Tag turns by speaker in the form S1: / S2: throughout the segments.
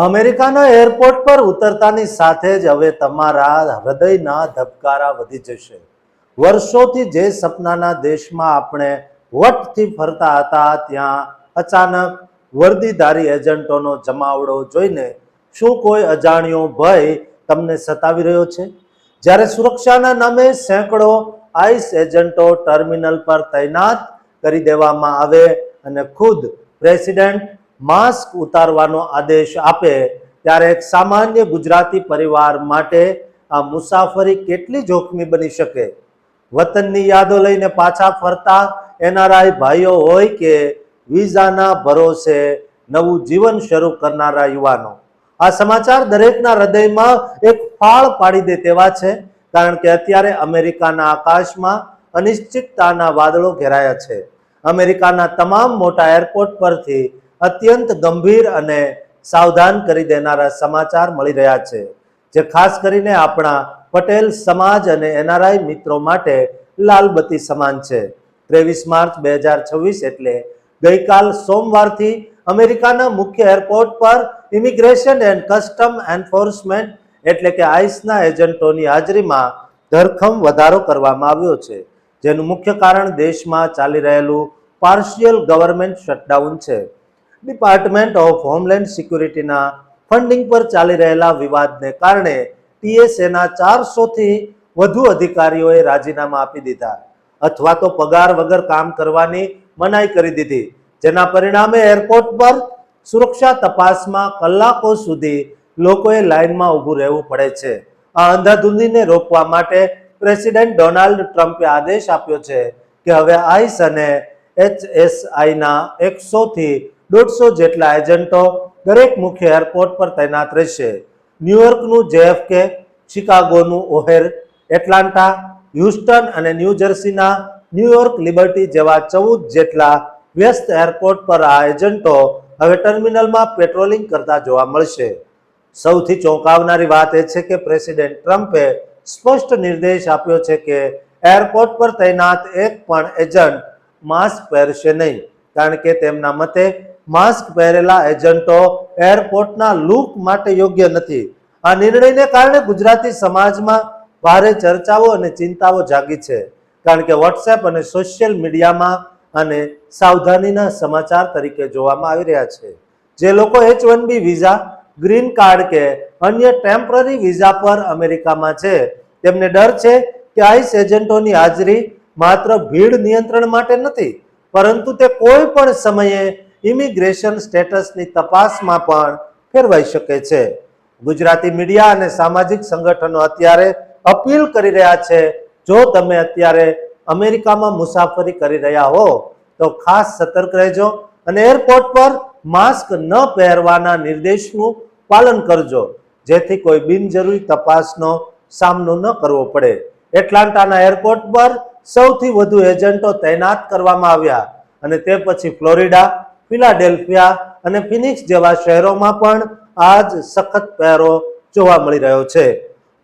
S1: અમેરિકાના એરપોર્ટ પર ઉતરતાની સાથે જ હવે તમારા હૃદયના ધબકારા વધી જશે. વર્ષોથી જે સપનાના દેશમાં આપણે વટથી ફરતા હતા, ત્યાં અચાનક વર્દીધારી એજન્ટોનો જમાવડો જોઈને શું કોઈ અજાણ્યો ભય તમને સતાવી રહ્યો છે? જ્યારે સુરક્ષાના નામે સેંકડો આઈસ એજન્ટો ટર્મિનલ પર તૈનાત કરી દેવામાં આવે અને ખુદ પ્રેસિડેન્ટ માસ્ક ઉતારવાનો આદેશ આપે, ત્યારે એક સામાન્ય ગુજરાતી પરિવાર માટે આ મુસાફરી કેટલી જોખમી બની શકે? વતનની યાદો લઈને પાછા ફરતા એનઆરઆઈ ભાઈઓ હોય કે વિઝાના ભરોસે નવું જીવન શરૂ કરનારા યુવાનો, આ સમાચાર દરેકના હૃદયમાં એક ફાળ પાડી દે તેવા છે. કારણ કે અત્યારે અમેરિકાના આકાશમાં અનિશ્ચિતતાના વાદળો ઘેરાયા છે. અમેરિકાના તમામ મોટા એરપોર્ટ પરથી અત્યંત ગંભીર અને સાવધાન કરી દેનારા સમાચાર મળી રહ્યા છે, જે ખાસ કરીને આપણા પટેલ સમાજ અને એનઆરઆઈ મિત્રો માટે લાલબત્તી સમાન છે. 23 માર્ચ 2026 એટલે ગઈકાલ સોમવારથી અમેરિકાના મુખ્ય એરપોર્ટ પર ઇમિગ્રેશન એન્ડ કસ્ટમ એન્ફોર્સમેન્ટ એટલે કે આઈસના એજન્ટોની હાજરીમાં ધરખમ વધારો કરવામાં આવ્યો છે, જેનું મુખ્ય કારણ દેશમાં ચાલી રહેલું પાર્શિયલ ગવર્મેન્ટ શટડાઉન છે. ડિપાર્ટમેન્ટ ઓફ હોમલેન્ડ સિક્યુરિટીના ફંડિંગ પર ચાલી રહેલા વિવાદને કારણે ટીએસએના 400થી વધુ અધિકારીઓએ રાજીનામા આપી દીધા અથવા તો પગાર વગર કામ કરવાની મનાઈ કરી દીધી, જેના પરિણામે એરપોર્ટ પર સુરક્ષા તપાસમાં કલાકો સુધી લોકોએ લાઇનમાં ઊભું રહેવું પડે છે. આ અંધાધૂંધીને રોકવા માટે પ્રેસિડેન્ટ ડોનાલ્ડ ટ્રમ્પે આદેશ આપ્યો છે કે હવે આઈસ અને એચએસઆઈના 100થી 150 જેટલા એજન્ટો દરેક મુખ્ય એરપોર્ટ પર તૈનાત રહેશે. ન્યુયોર્કનું જેએફકે, શિકાગોનું ઓહેર, એટલાન્ટા, હ્યુસ્ટન અને ન્યૂ જર્સીના ન્યુયોર્ક લિબર્ટી જેવા 14 જેટલા વ્યસ્ત એરપોર્ટ પર આ એજન્ટો હવે ટર્મિનલમાં પેટ્રોલિંગ કરતા જોવા મળશે. સૌથી ચોંકાવનારી વાત એ છે કે પ્રેસિડેન્ટ ટ્રમ્પે સ્પષ્ટ નિર્દેશ આપ્યો છે કે એરપોર્ટ પર તૈનાત એક પણ એજન્ટ માસ્ક પહેરશે નહીં, કારણ કે તેમના મતે માસ્ક પહેરેલા એજન્ટો એરપોર્ટના લુક માટે યોગ્ય નથી. આ નિર્ણયને કારણે ગુજરાતી સમાજમાં ભારે ચર્ચાઓ અને ચિંતાઓ જાગી છે, કારણ કે વોટ્સએપ અને સોશિયલ મીડિયામાં અને સાવધાનીના સમાચાર તરીકે જોવામાં આવી રહ્યા છે. જે લોકો H1B વિઝા, ગ્રીન કાર્ડ કે અન્ય ટેમ્પરરી વિઝા પર અમેરિકામાં છે, તેમને ડર છે કે આઈસ એજન્ટોની હાજરી માત્ર ભીડ નિયંત્રણ માટે નથી, પરંતુ તે કોઈ પણ સમયે ઇમિગ્રેશન સ્ટેટસની તપાસમાં પણ ફેરવાઈ શકે છે. ગુજરાતી મીડિયા અને સામાજિક સંગઠનો અત્યારે અપીલ કરી રહ્યા છે, જો તમે અત્યારે અમેરિકામાં મુસાફરી કરી રહ્યા હો તો ખાસ સતર્ક રહેજો અને એરપોર્ટ પર માસ્ક ન પહેરવાના નિર્દેશનું પાલન કરજો, જેથી કોઈ બિનજરૂરી તપાસનો સામનો ન કરવો પડે. એટલાન્ટાના એરપોર્ટ પર સૌથી વધુ એજન્ટો તૈનાત કરવામાં આવ્યા અને તે પછી ફ્લોરિડા, ફિલાડેલ્ફિયા અને ફિનિક્સ જેવા શહેરોમાં પણ આ જ સખત પહેરો જોવા મળી રહ્યો છે.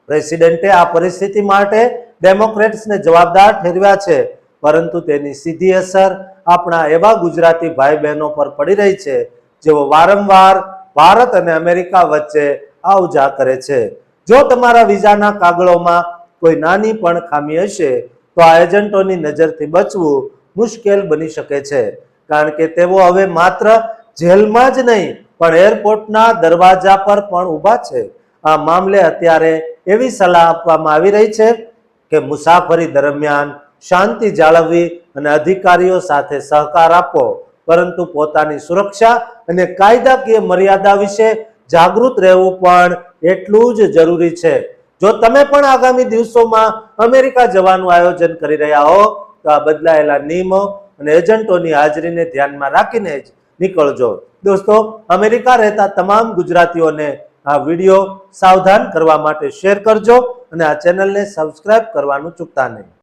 S1: પ્રેસિડેન્ટે આ પરિસ્થિતિ માટે ડેમોક્રેટ્સને જવાબદાર ઠેરવ્યા છે, પરંતુ તેની સીધી અસર આપણા એવા ગુજરાતી ભાઈ બહેનો પર પડી રહી છે, જેઓ વારંવાર ભારત અને અમેરિકા વચ્ચે આવ-જા કરે છે. જો તમારા વિઝાના કાગળોમાં કોઈ નાની પણ ખામી હશે તો આ એજન્ટોની નજરથી બચવું મુશ્કેલ બની શકે છે, કારણ કે તેઓ હવે માત્ર જેલમાં જ નહીં પણ એરપોર્ટના દરવાજા પર પણ ઊભા છે. આ મામલે અત્યારે એવી સલાહ આપવામાં આવી રહી છે કે મુસાફરી દરમિયાન શાંતિ જાળવવી અને અધિકારીઓ સાથે સહકાર આપો, પરંતુ પોતાની સુરક્ષા અને કાયદાકીય મર્યાદા વિશે જાગૃત રહેવું પણ એટલું જ જરૂરી છે. જો તમે પણ આગામી દિવસોમાં અમેરિકા જવાનું આયોજન કરી રહ્યા હો તો આ બદલાયેલા નિયમો અને એજન્ટોની હાજરીને ધ્યાનમાં રાખીને જ નીકળજો. દોસ્તો, અમેરિકા રહેતા તમામ ગુજરાતીઓને આ વિડીયો સાવધાન કરવા માટે શેર કરજો અને આ ચેનલને સબસ્ક્રાઇબ કરવાનું ચૂકતા નહીં.